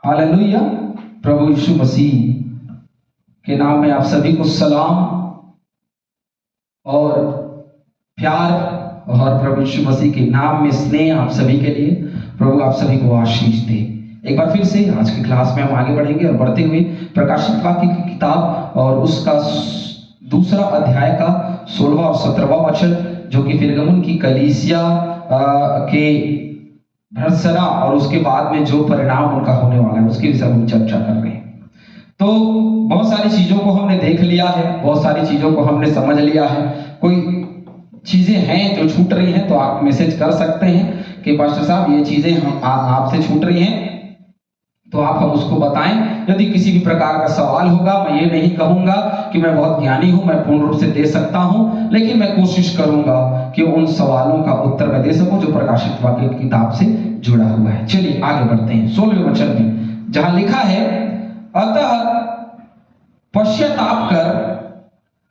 Hallelujah. प्रभु यीशु मसीह के नाम में आप सभी को सलाम और प्यार और प्रभु यीशु मसीह के नाम में स्नेह आप सभी के लिए। प्रभु आप सभी को आशीष दे। एक बार फिर से आज की क्लास में हम आगे बढ़ेंगे और बढ़ते हुए प्रकाशित वाक्य की किताब और उसका दूसरा अध्याय का 16वां और 17वां वचन, जो कि फिरगमुन की कलीसिया के भर्त्सना और उसके बाद में जो परिणाम उनका होने वाला है उसके विषय में हम चर्चा कर रहे हैं। तो बहुत सारी चीजों को हमने देख लिया है, बहुत सारी चीजों को हमने समझ लिया है। कोई चीजें हैं जो छूट रही हैं तो आप मैसेज कर सकते हैं कि पास्टर साहब ये चीजें हम आपसे छूट रही हैं, तो आप हम उसको बताएं। यदि किसी भी प्रकार का सवाल होगा, मैं ये नहीं कहूंगा कि मैं बहुत ज्ञानी हूं, मैं पूर्ण रूप से दे सकता हूं, लेकिन मैं कोशिश करूंगा कि उन सवालों का उत्तर मैं दे सकूं जो प्रकाशित वाक्य की किताब से जुड़ा हुआ है। चलिए आगे बढ़ते हैं 16वें वचन में, जहां लिखा है, अतः पश्चाताप कर,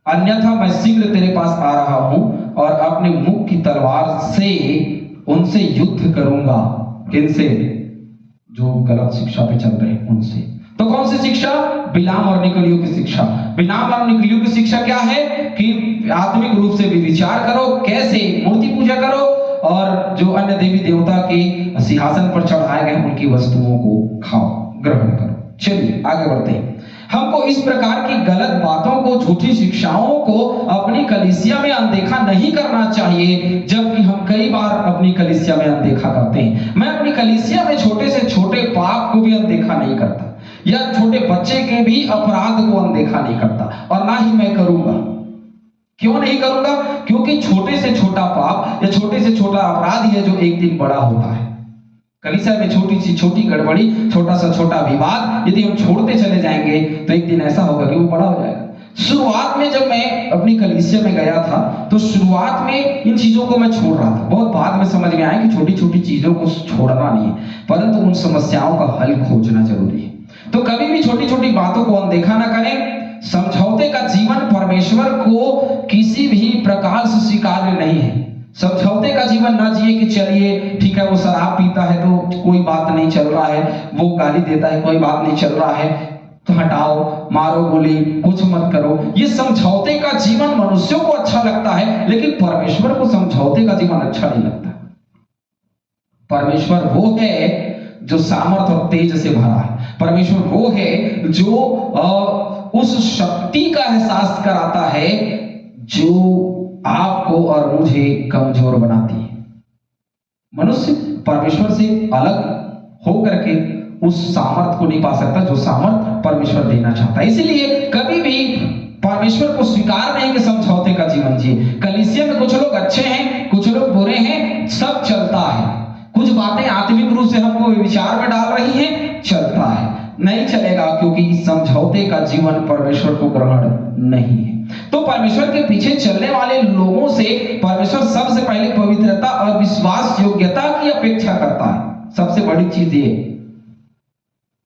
अन्यथा मैं शीघ्र तेरे पास आ रहा हूं और अपने मुख की तलवार से उनसे युद्ध करूंगा। किनसे? जो गलत शिक्षा पे चल रहे हैं उनसे। तो कौन सी शिक्षा? बिलाम और निकलियों की शिक्षा। बिलाम और निकलियों की शिक्षा क्या है कि आत्मिक रूप से भी विचार करो, कैसे मूर्ति पूजा करो और जो अन्य देवी देवता के सिंहासन पर चढ़ाए गए उनकी वस्तुओं को खाओ, ग्रहण करो। चलिए आगे बढ़ते हैं। हमको इस प्रकार की गलत बातों को, झूठी शिक्षाओं को अपनी कलीसिया में अनदेखा नहीं करना चाहिए, जबकि हम कई बार अपनी कलीसिया में अनदेखा करते हैं। मैं अपनी कलीसिया में छोटे से छोटे पाप को भी अनदेखा नहीं करता, या छोटे बच्चे के भी अपराध को अनदेखा नहीं करता, और ना ही मैं करूंगा। क्यों नहीं करूंगा? क्योंकि छोटे से छोटा पाप या छोटे से छोटा अपराध ही है जो एक दिन बड़ा होता है। कलीसिया में छोटी सी छोटी गड़बड़ी, छोटा सा छोटा विवाद यदि हम छोड़ते चले जाएंगे तो एक दिन ऐसा होगा कि वो बड़ा हो जाएगा। शुरुआत में जब मैं अपनी कलीसिया में गया था तो शुरुआत में इन चीजों को मैं छोड़ रहा था। बहुत बाद में समझ में आया कि छोटी छोटी चीजों को छोड़ना नहीं है, परंतु उन समस्याओं का हल खोजना जरूरी है। तो कभी भी छोटी छोटी बातों को अनदेखा ना करें। समझौते का जीवन परमेश्वर को किसी भी प्रकार से स्वीकार्य नहीं है। समझौते का जीवन ना जिए कि चलिए ठीक है, वो शराब पीता है तो कोई बात नहीं चल रहा है, वो गाली देता है कोई बात नहीं चल रहा है, तो हटाओ, मारो गोली, कुछ मत करो। ये समझौते का जीवन मनुष्यों को अच्छा लगता है, लेकिन परमेश्वर को समझौते का जीवन अच्छा नहीं लगता। परमेश्वर वो है जो सामर्थ और तेज से भरा है। परमेश्वर वो है जो उस शक्ति का एहसास कराता है जो आपको और मुझे कमजोर बनाती है। मनुष्य परमेश्वर से अलग होकर के उस सामर्थ को नहीं पा सकता जो सामर्थ परमेश्वर देना चाहता है। इसीलिए कभी भी परमेश्वर को स्वीकार नहीं कि समझौते का जीवन जिए। कलीसिया में कुछ लोग अच्छे हैं, कुछ लोग बुरे हैं, सब चलता है। कुछ बातें आत्मिक रूप से हमको विचार में डाल रही हैं, चलता है, नहीं चलेगा, क्योंकि समझौते का जीवन परमेश्वर को ग्रहण नहीं है। तो परमेश्वर के पीछे चलने वाले लोगों से परमेश्वर सबसे पहले पवित्रता और विश्वास योग्यता की अपेक्षा करता है। सबसे बड़ी चीज ये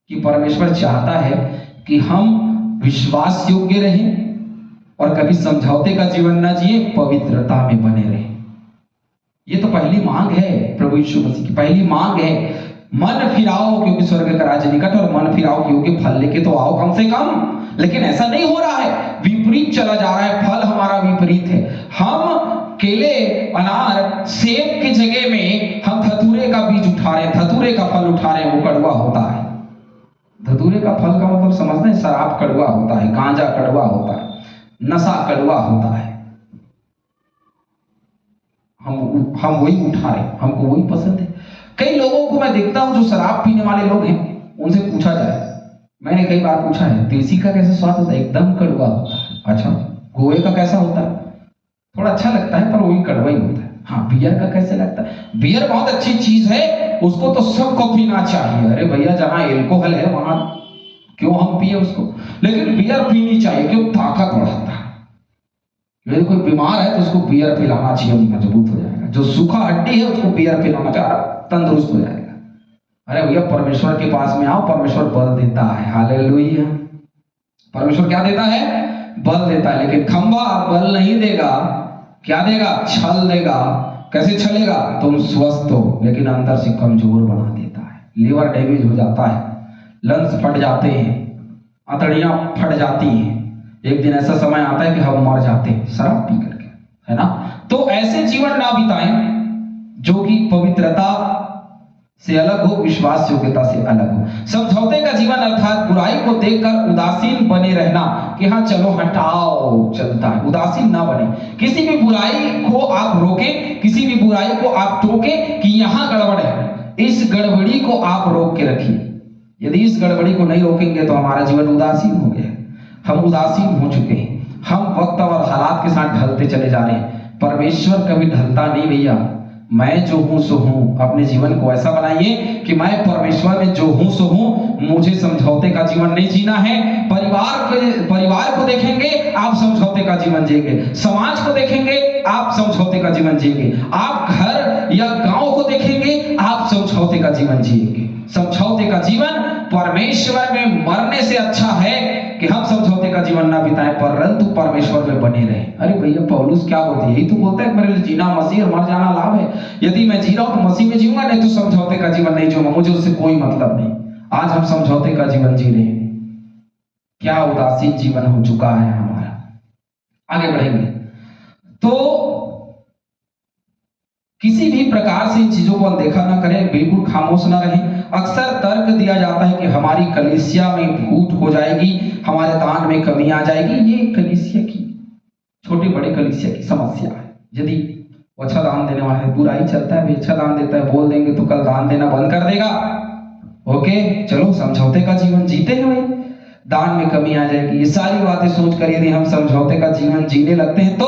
कि परमेश्वर चाहता है कि हम विश्वास योग्य रहें और कभी समझौते का जीवन ना जिए, पवित्रता में बने रहें। ये तो पहली मांग है प्रभु यीशु मसीह की, पहली मांग है। मन फिराओ क्योंकि स्वर्ग का राज्य निकट, और मन फिराओ क्योंकि फल लेके तो आओ कम से कम। लेकिन ऐसा नहीं हो रहा है, विपरीत चला जा रहा है, फल हमारा विपरीत है। हम केले, अनार, सेब की जगह में हम धतूरे का बीज उठा रहे हैं, धतूरे का फल उठा रहे हैं, वो कड़वा होता है। धतूरे का फल का मतलब समझते हैं? शराब कड़वा होता है, गांजा कड़वा होता है, नशा कड़वा होता है। हम वही उठा रहे, हमको वही पसंद है। कई लोगों को मैं देखता हूं जो शराब पीने वाले लोग हैं, उनसे पूछा जाए, मैंने कई बार पूछा है, देसी का कैसा स्वाद होता है? एकदम कड़वा होता है। अच्छा, गोवे का कैसा होता है? थोड़ा अच्छा लगता है पर वही कड़वा ही होता है। हाँ, बियर का कैसे लगता है? बियर बहुत अच्छी चीज है, उसको तो सबको पीना चाहिए। अरे भैया, जहां एल्कोहल है वहां क्यों हम पिए उसको? लेकिन बियर पीनी चाहिए, क्यों? ताकत बढ़ाता है। यदि कोई बीमार है तो उसको बियर पिलाना चाहिए, मजबूत हो जाएगा। जो सूखा हड्डी है उसको बियर पिलाना चाहिए, तंदुरुस्त हो जाएगा। अरे भैया, परमेश्वर के पास में आओ, परमेश्वर बल देता है। हालेलुया। परमेश्वर क्या देता है? बल देता है। लेकिन खंबा बल नहीं देगा, क्या देगा? छल देगा। कैसे छलेगा? तुम स्वस्थ हो लेकिन अंदर से कमजोर बना देता है, लीवर डैमेज हो जाता है, लंग्स फट जाते हैं, अतड़ियां फट जाती हैं। एक दिन ऐसा समय आता है कि हम मर जाते हैं शराब पी करके, है ना। तो ऐसे जीवन ना बिताएं जो कि पवित्रता से अलग हो, विश्वास योग्यता से अलग हो। समझौते का जीवन अर्थात बुराई को देखकर उदासीन बने रहना कि हाँ चलो हटाओ, चलता है, उदासीन ना बने। किसी भी बुराई को आप रोकें, किसी भी बुराई को आप टोकें कि यहां गड़बड़ है, इस गड़बड़ी को आप रोक के रखिए। यदि इस गड़बड़ी को नहीं रोकेंगे तो हमारा जीवन उदासीन हो गया, हम उदासीन हो चुके हैं, हम वक्त और हालात के साथ ढलते चले जा रहे हैं। परमेश्वर कभी ढलता नहीं भैया। मैं जो हूं सो हूं। अपने जीवन को ऐसा बनाइए कि मैं परमेश्वर में जो हूं सो हूं। मुझे समझौते का जीवन नहीं जीना है। परिवार को देखेंगे, आप समझौते का जीवन जिएंगे। समाज को देखेंगे, आप समझौते का जीवन जिएंगे। आप घर या गांव को देखेंगे, आप समझौते का जीवन जिएंगे। समझौते का जीवन परमेश्वर में मरने से अच्छा है कि हम समझौते का जीवन ना बिताएं, परंतु परमेश्वर में बने रहे। अरे भैया पौलुस क्या बोलते हैं, यही तो बोलता है मेरे लिए जीना मसीह और मर जाना लाभ है। यदि मैं जी रहा हूं तो मसीह में जीऊंगा, नहीं तो समझौते का जीवन नहीं जीऊंगा, मुझे उससे कोई मतलब नहीं। आज हम समझौते का जीवन जी रहे हैं। क्या उदासीन जीवन हो चुका है हमारा। आगे बढ़ेंगे तो किसी भी प्रकार से इन चीजों को अनदेखा ना करें, बिल्कुल खामोश ना रहें। अक्सर तर्क दिया जाता है कि हमारी कलीसिया में फूट हो जाएगी, हमारे दान में कमी आ जाएगी। ये कलीसिया की, छोटे बड़े कलीसिया की समस्या है। यदि वो अच्छा दान देने वाला है, बुराई चलता है, अच्छा दान देता है, बोल देंगे तो कल दान देना बंद कर देगा। ओके चलो समझौते का जीवन जीते हैं भाई, दान में कमी आ जाएगी। ये सारी बातें सोचकर यदि हम समझौते का जीवन जीने लगते हैं तो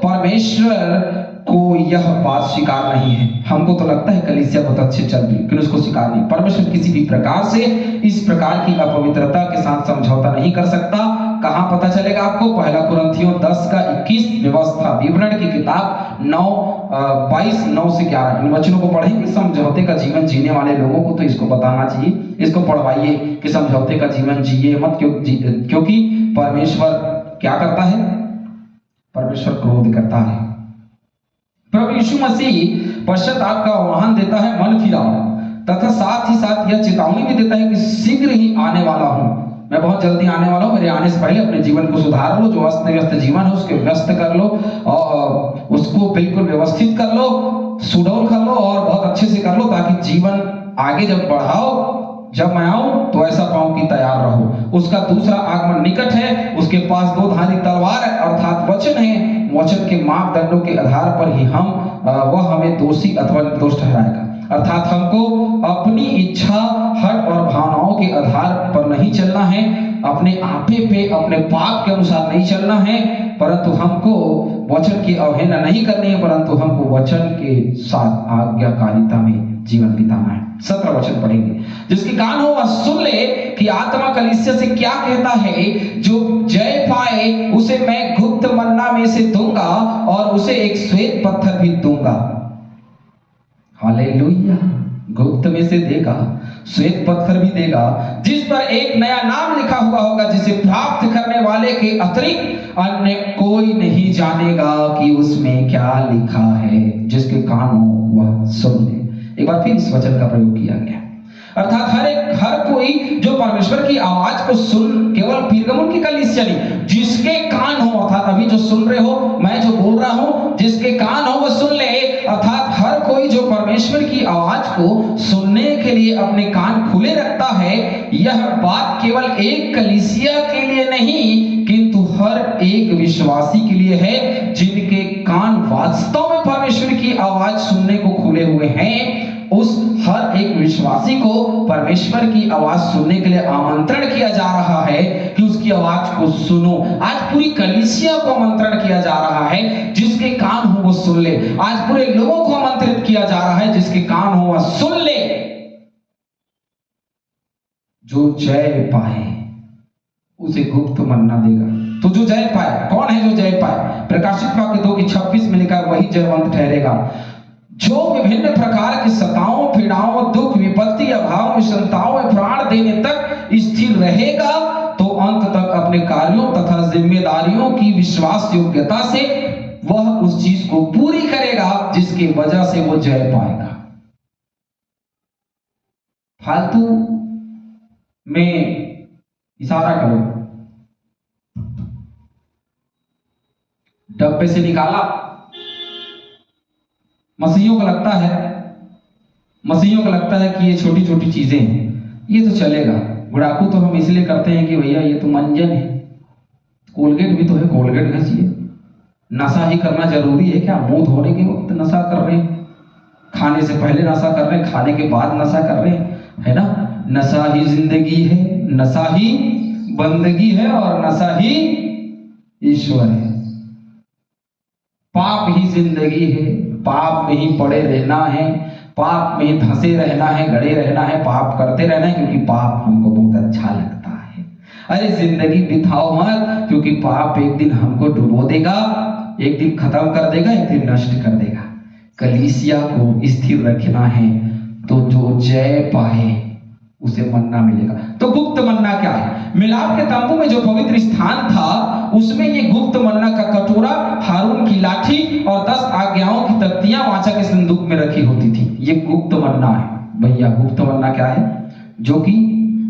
परमेश्वर को यह बात स्वीकार नहीं है। हमको तो लगता है कलीसिया बहुत अच्छे चल रही है, लेकिन उसको स्वीकार नहीं। परमेश्वर किसी भी प्रकार से इस प्रकार की अपवित्रता के साथ समझौता नहीं कर सकता। कहां पता चलेगा आपको? पहला कुरिन्थियों 10:21 व्यवस्था विवरण की किताब 9:22 से 11 इन वचनों को पढ़ेंगे। समझौते का जीवन जीने वाले लोगों को तो इसको बताना चाहिए, इसको पढ़वाइए कि समझौते का जीवन जिए मत, क्योंकि परमेश्वर क्या करता है? परमेश्वर क्रोध करता है। प्रभु यीशु मसीह पश्चाताप का आह्वान देता है, मन फिराओ, तथा साथ ही साथ यह चेतावनी भी देता है कि शीघ्र ही आने वाला हूं, मैं बहुत जल्दी आने वाला हूं। मेरे आने से पहले अपने जीवन को सुधार लो, जो अस्त व्यस्त जीवन है उसके व्यस्त कर लो और उसको बिल्कुल व्यवस्थित कर लो, सुडौल कर लो और बहुत अच्छे से कर लो, ताकि जीवन आगे जब बढ़ाओ, जब मैं आऊं तो ऐसा पाऊं कि तैयार रहो। उसका दूसरा आगमन निकट है, उसके पास दो धारी तलवार अर्थात वचन है। वचन के मापदंडों के आधार पर ही वह हमें दोषी अथवा निर्दोष ठहराएगा। अर्थात हमको अपनी इच्छा, हट और भावनाओं के आधार पर नहीं चलना है, अपने आपे पे, अपने पाप के अनुसार नहीं चलना है, परंतु हमको वचन की अवहेलना नहीं करनी है, परंतु हमको वचन के साथ आज्ञाकारिता में जीवन बिताना है। 17 वचन पढ़ेंगे। जिसके कान हो वह सुन ले कि आत्मा कलीसिया से क्या कहता है। जो जय पाए उसे मैं गुप्त मन्ना में से दूंगा और उसे एक श्वेत पत्थर भी दूंगा। हालेलुया। गुप्त में से देगा, श्वेत पत्थर भी देगा, जिस पर एक नया नाम लिखा हुआ होगा, जिसे प्राप्त करने वाले के अतिरिक्त अन्य कोई नहीं जानेगा कि उसमें क्या लिखा है। जिसके कान हो वह सुन ले। एक बार फिर इस वचन का प्रयोग किया गया, अर्थात हर कोई जो परमेश्वर की आवाज को सुन, केवल पीरगमुन की कलीसिया नहीं, जिसके कान हो, अर्थात अभी जो सुन रहे हो, मैं जो बोल रहा हूं, जिसके कान हो वह सुन ले। अर्थात हर कोई जो परमेश्वर की आवाज को सुनने के लिए अपने कान खुले रखता है। यह बात केवल एक कलीसिया के लिए नहीं, किंतु हर एक विश्वासी के लिए है, जिनके कान वास्तव में परमेश्वर की आवाज सुनने को खुले हुए हैं। उस हर एक विश्वासी को परमेश्वर की आवाज सुनने के लिए आमंत्रण किया जा रहा है कि उसकी आवाज को सुनो। आज पूरी कलीसिया को आमंत्रण किया जा रहा है, जिसके कान हो वो सुन ले। आज पूरे लोगों को आमंत्रित किया जा रहा है, जिसके कान हो वह सुन ले। जो जय पाए उसे गुप्त मन्ना देगा। तो जो जय पाए, कौन है जो जय पाए? प्रकाशित वाक्य 2:26 में लिखा, वही जयवंत ठहरेगा। जो विभिन्न प्रकार की सताओं, पीड़ाओं, दुख, विपत्ति, अभाव, विषमताओं में प्राण देने तक स्थिर रहेगा, तो अंत तक अपने कार्यों तथा जिम्मेदारियों की विश्वास योग्यता से वह उस चीज को पूरी करेगा जिसकी वजह से वो जय पाएगा। फालतू में इशारा करो, डब्बे से निकाला। मसीहियों को लगता है कि ये छोटी छोटी चीजें हैं, ये तो चलेगा। गुड़ाकू तो हम इसलिए करते हैं कि भैया ये तो मंजन है, कोलगेट भी तो है, कोलगेट घसीए। नशा ही करना जरूरी है क्या? मुंह धोने के वक्त नशा कर रहे हैं, खाने से पहले नशा कर रहे हैं, खाने के बाद नशा कर रहे हैं, है ना? नशा ही जिंदगी है, नशा ही बंदगी है और नशा ही ईश्वर है। पाप ही जिंदगी है, पाप में ही पड़े रहना है, पाप में ही धंसे रहना है, गड़े रहना है, पाप करते रहना है, क्योंकि पाप हमको बहुत अच्छा लगता है। अरे जिंदगी बिताओ मत, क्योंकि पाप एक दिन हमको डुबो देगा, एक दिन खत्म कर देगा, एक दिन नष्ट कर देगा। कलीसिया को स्थिर रखना है तो जो जय पाए उसे मन्ना मिलेगा। तो गुप्त मन्ना क्या है? मिलाप के तंबू में जो पवित्र स्थान था, उसमें ये गुप्त मन्ना का कटोरा, हारून की लाठी और 10 आज्ञाओं की तख्तियां वाचा के संदूक में रखी होती थी। ये गुप्त मन्ना है भैया। गुप्त मन्ना क्या है? जो कि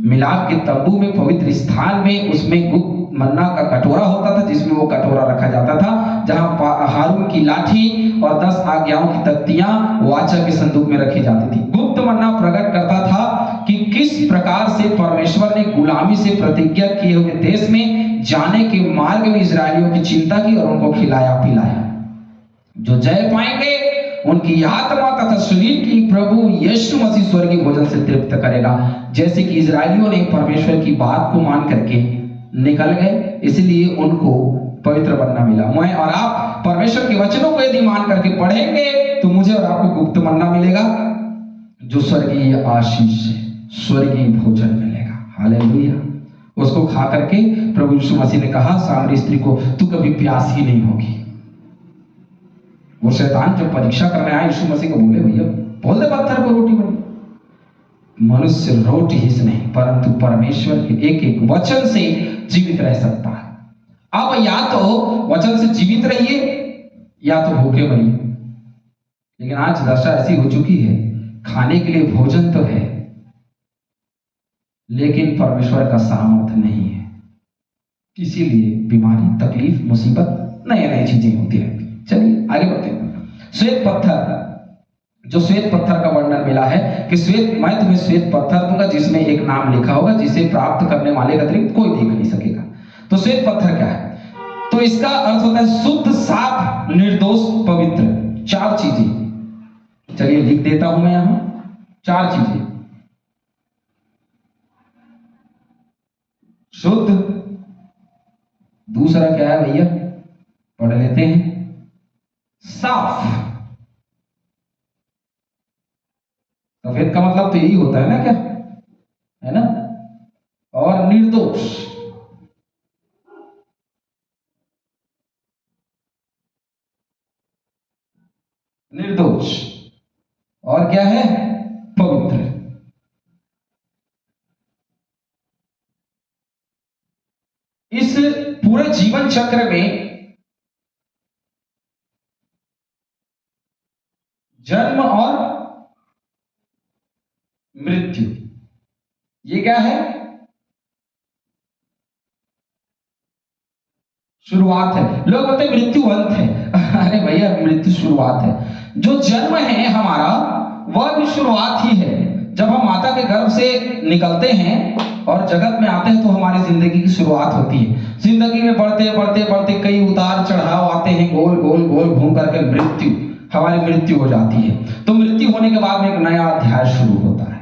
मिलाप के तंबू में पवित्र स्थान में, उसमें गुप्त मन्ना का कटोरा होता था, जिसमें वो कटोरा रखा जाता था, जहां हारून की लाठी और 10 आज्ञाओं की तख्तियां वाचा के संदूक में रखी जाती थी। गुप्त मन्ना प्रकट करता था कि किस प्रकार से परमेश्वर ने गुलामी से प्रतिज्ञा किए हुए देश में जाने के मार्ग में इजरायलियों की चिंता की और उनको खिलाया पिलाया। जो जय पाएंगे उनकी आत्मा तथा शरीर की प्रभु यीशु मसीह स्वर्गीय भोजन से तृप्त करेगा। जैसे कि इजरायलियों ने परमेश्वर की बात को मान करके निकल गए, इसलिए उनको पवित्र बनना मिला। मैं और आप परमेश्वर के वचनों को यदि मान करके पढ़ेंगे तो मुझे और आपको गुप्त मन्ना मिलेगा, जो स्वर्गीय आशीष है, स्वर्गीय भोजन मिलेगा। हालेलुया। उसको खा करके प्रभु यीशु मसीह ने कहा सामरी स्त्री को, तू कभी प्यास ही नहीं होगी। वो शैतान जब परीक्षा करने आया यीशु मसीह को बोले, भैया बोल दे पत्थर को रोटी बनी। मनुष्य रोटी ही से नहीं परंतु परमेश्वर के एक एक वचन से जीवित रह सकता है। अब या तो वचन से जीवित रहिए या तो भूखे मरिए। लेकिन आज दशा ऐसी हो चुकी है, खाने के लिए भोजन तो है लेकिन परमेश्वर का सामर्थ्य नहीं है। इसीलिए बीमारी, तकलीफ, मुसीबत, नई नई चीजें होती रहती। चलिए आगे बढ़ते हैं। श्वेत पत्थर, जो श्वेत पत्थर का वर्णन मिला है कि मैं तुम्हें श्वेत पत्थर दूंगा जिसमें एक नाम लिखा होगा, जिसे प्राप्त करने वाले का अतिरिक्त कोई देख नहीं सकेगा। तो श्वेत पत्थर क्या है? तो इसका अर्थ होता है शुद्ध, साफ, निर्दोष, पवित्र। 4 चीजें, चलिए लिख देता हूं मैं यहां 4 चीजें। शुद्ध, दूसरा क्या है भैया, पढ़ लेते हैं, साफ। सफेद का मतलब तो यही होता है ना, क्या है ना? और निर्दोष, निर्दोष, और क्या है? पवित्र। इस पूरे जीवन चक्र में जन्म और मृत्यु, ये क्या है? शुरुआत है। लोग बोलते हैं मृत्यु अंत है। अरे भैया मृत्यु शुरुआत है। जो जन्म है हमारा वह भी शुरुआत ही है। जब हम माता के गर्भ से निकलते हैं और जगत में आते हैं तो हमारी जिंदगी की शुरुआत होती है। जिंदगी में बढ़ते बढ़ते बढ़ते कई उतार चढ़ाव आते हैं, गोल गोल गोल घूम करके हमारी मृत्यु हो जाती है। तो मृत्यु होने के बाद में एक नया अध्याय शुरू होता है,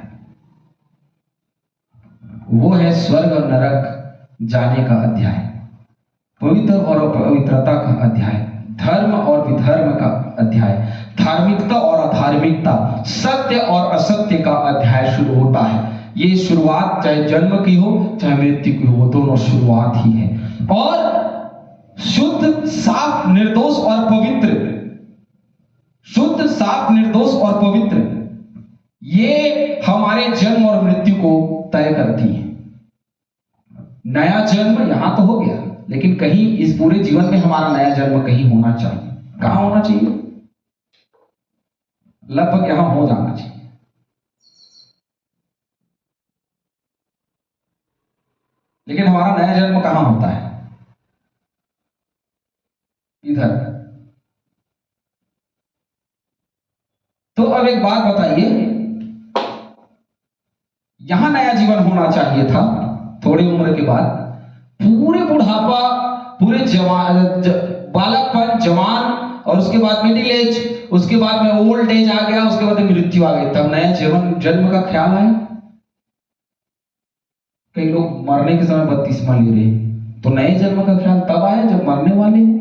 वो है स्वर्ग और नरक जाने का अध्याय, पवित्र और अपवित्रता का अध्याय, धर्म और विधर्म का अध्याय, धार्मिकता और अधार्मिकता, सत्य और असत्य का अध्याय शुरू होता है। ये शुरुआत चाहे जन्म की हो चाहे मृत्यु की हो, दोनों शुरुआत ही है। और शुद्ध, साफ, निर्दोष और पवित्र, शुद्ध, साफ, निर्दोष और पवित्र, ये हमारे जन्म और मृत्यु को तय करती है। नया जन्म यहां तो हो गया, लेकिन कहीं इस पूरे जीवन में हमारा नया जन्म कहीं होना चाहिए। कहां होना चाहिए? लगभग यहां हो जाना चाहिए। लेकिन हमारा नया जन्म कहां होता है? इधर। तो अब एक बात बताइए, यहां नया जीवन होना चाहिए था थोड़ी उम्र के बाद, पूरे बुढ़ापा, पूरे जवान, बालकपन, जवान, और उसके बाद मिडिल एज, उसके बाद में ओल्ड एज आ गया, उसके बाद मृत्यु आ गई, तब नया जीवन जन्म का ख्याल आया। कई लोग मरने के समय बपतिस्मा ले रहे हैं, तो नए जन्म का ख्याल तब आया जब मरने वाले हैं।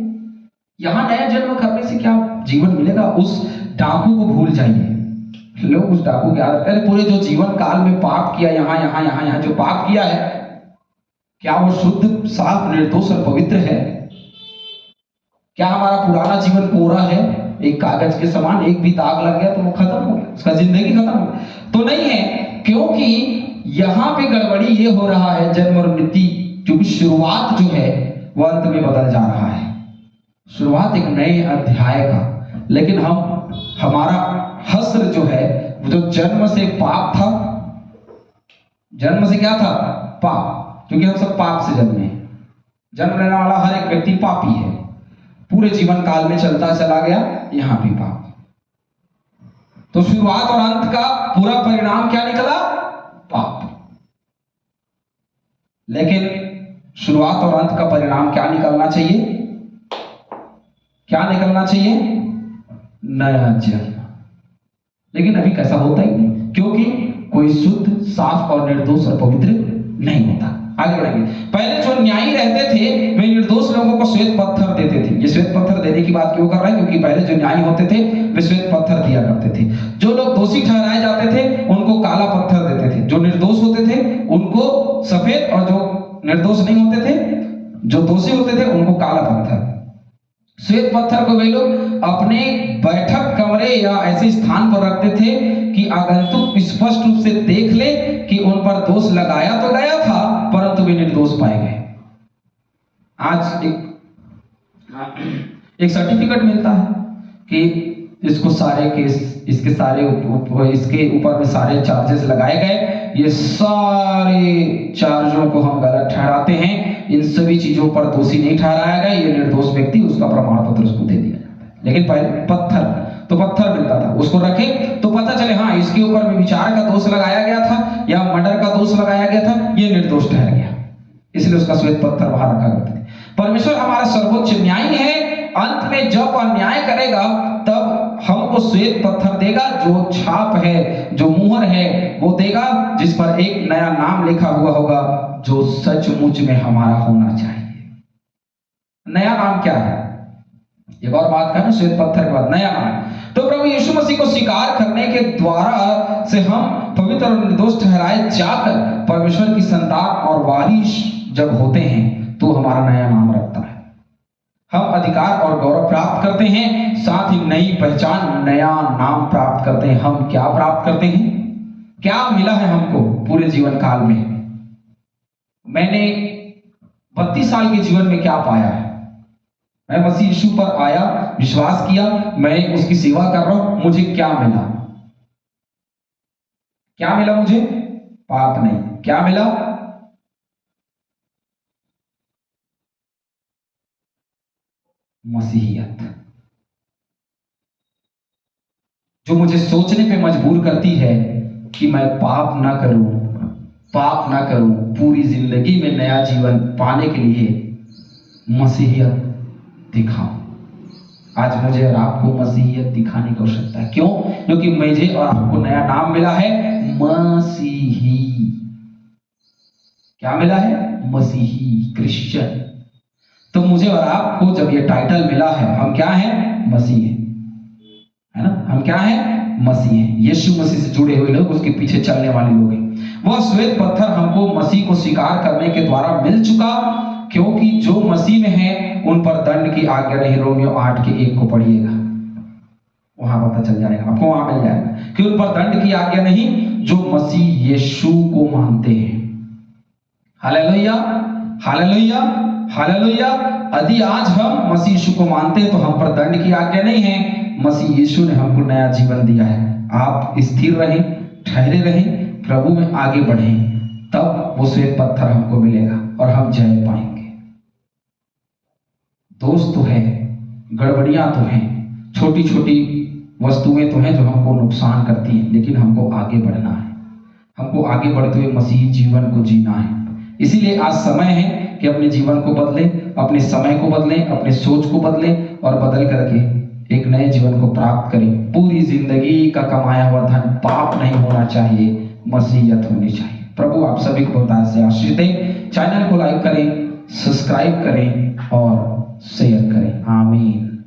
यहां नया जन्म करने से क्या जीवन मिलेगा? उस डाकू को भूल जाइए। लोग उस डाकू की आदत, अरे पूरे जो जीवन काल में पाप किया, यहां जो पाप किया है, क्या वो शुद्ध, साफ, निर्दोष और पवित्र है? क्या हमारा पुराना जीवन कोरा है, एक कागज के समान, एक भी दाग लग गया तो वो खत्म हो गया, उसका जिंदगी खत्म हो गया? तो नहीं है, क्योंकि यहां पे गड़बड़ी ये हो रहा है, जन्म और मृत्यु जो शुरुआत जो है वो अंत में बदल जा रहा है। शुरुआत एक नए अध्याय का, लेकिन हमारा हस्र जो है, जो जन्म से पाप था, जन्म से क्या था? पाप, क्योंकि हम सब पाप से जन्मे हैं। जन्म लेने वाला हर एक व्यक्ति पापी है, पूरे जीवन काल में चलता चला गया, यहां भी पाप। तो शुरुआत और अंत का पूरा परिणाम क्या निकला? पाप। लेकिन शुरुआत और अंत का परिणाम क्या निकलना चाहिए? क्या निकलना चाहिए? नया जन्म। लेकिन अभी कैसा होता ही नहीं, क्योंकि कोई शुद्ध, साफ और निर्दोष और पवित्र नहीं होता। आगे बढ़ेंगे। पहले जो न्यायी रहते थे वे निर्दोष लोगों को श्वेत पत्थर देते थे। ये श्वेत पत्थर देने की बात क्यों कर रहे हैं? क्योंकि पहले जो न्यायी होते थे वे श्वेत पत्थर दिया करते थे। जो लोग दोषी ठहराए जाते थे उनको काला पत्थर देते थे। जो निर्दोष होते थे उनको सफेद, और जो निर्दोष नहीं होते थे, जो दोषी होते थे, उनको काला पत्थर। श्वेत पत्थर को वे लोग अपने बैठक कमरे या ऐसे स्थान पर रखते थे कि आगंतुक स्पष्ट रूप से देख ले कि उन पर दोष लगाया तो गया था, परंतु वे निर्दोष पाए गए। आज एक सर्टिफिकेट मिलता है कि इसको सारे केस, इसके ऊपर में सारे चार्जेस लगाए गए, ये सारे चार्जों को हम गलत ठहराते हैं, इन सभी चीजों पर दोषी नहीं ठहराया गया, ये निर्दोष व्यक्ति, उसका प्रमाण पत्र उसको दे दिया जाता है। लेकिन पहले पत्थर मिलता था, उसको रखे तो पता चले हाँ इसके ऊपर में विचार का दोष लगाया गया था या मर्डर का दोष लगाया गया था, ये निर्दोष ठहर गया, इसलिए उसका श्वेत पत्थर वहां रखा करते थे। परमेश्वर हमारा सर्वोच्च न्यायी है, अंत में जब अन्याय करेगा तब हमको श्वेत पत्थर देगा, जो छाप है, जो मुहर है वो देगा, जिस पर एक नया नाम लिखा हुआ होगा जो सचमुच में हमारा होना चाहिए। नया नाम क्या है? एक और बात करना, श्वेत पत्थर के बाद नया नाम। तो प्रभु यीशु मसीह को स्वीकार करने के द्वारा से हम पवित्र और निर्दोष ठहराए जाकर परमेश्वर की संतान और वारिस जब होते हैं तो हमारा नया नाम रखता है। हम अधिकार और गौरव प्राप्त करते हैं, साथ ही नई पहचान, नया नाम प्राप्त करते हैं। हम क्या प्राप्त करते हैं? क्या मिला है हमको पूरे जीवन काल में? मैंने 32 साल के जीवन में क्या पाया है? मैं मसीह यीशु पर आया, विश्वास किया, मैं उसकी सेवा कर रहा हूं, मुझे क्या मिला? क्या मिला मुझे? पाप नहीं। क्या मिला? मसीहियत, जो मुझे सोचने पे मजबूर करती है कि मैं पाप ना करूं, पूरी जिंदगी में नया जीवन पाने के लिए मसीहियत दिखाऊं। आज मुझे और आपको मसीहियत दिखाने की आवश्यकता है। क्यों? क्योंकि मुझे और आपको नया नाम मिला है, मसीही। क्या मिला है? मसीही, क्रिश्चियन। तो मुझे और आपको जब ये टाइटल मिला है, हम क्या हैं? मसीह हैं, है ना? हम क्या हैं? मसीह हैं। यीशु मसीह से जुड़े हुए लोग, उसके पीछे चलने वाले लोग हैं। वह श्वेत पत्थर हमको मसीह को स्वीकार करने के द्वारा मिल चुका, क्योंकि जो मसीह में है उन पर दंड की आज्ञा नहीं। रोमियो 8:1 को पढ़िएगा, वहां पता चल जाएगा आपको, वहां मिल जाएगा कि उन पर दंड की आज्ञा नहीं जो मसीह यीशु को मानते हैं। Hallelujah, hallelujah, hallelujah. यदि आज हम मसीह यीशु को मानते हैं तो हम पर दंड की आज्ञा नहीं है। मसीह यीशु ने हमको नया जीवन दिया है। आप स्थिर रहें, ठहरे रहें, प्रभु में आगे बढ़ें। तब वो श्वेत पत्थर हमको मिलेगा और हम जय पाएंगे। दोष तो है, गड़बड़ियां तो हैं, छोटी छोटी वस्तुएं तो हैं जो हमको नुकसान करती हैं, लेकिन हमको आगे बढ़ना है, हमको आगे बढ़ते हुए मसीह जीवन को जीना है। इसीलिए आज समय है कि अपने जीवन को बदलें, अपने समय को बदलें, अपने सोच को बदलें और बदल करके एक नए जीवन को प्राप्त करें। पूरी जिंदगी का कमाया हुआ धन पाप नहीं होना चाहिए, मसीहत होनी चाहिए। प्रभु आप सभी को बहुत से आशीष दें। चैनल को लाइक करें, सब्सक्राइब करें और शेयर करें। आमीन।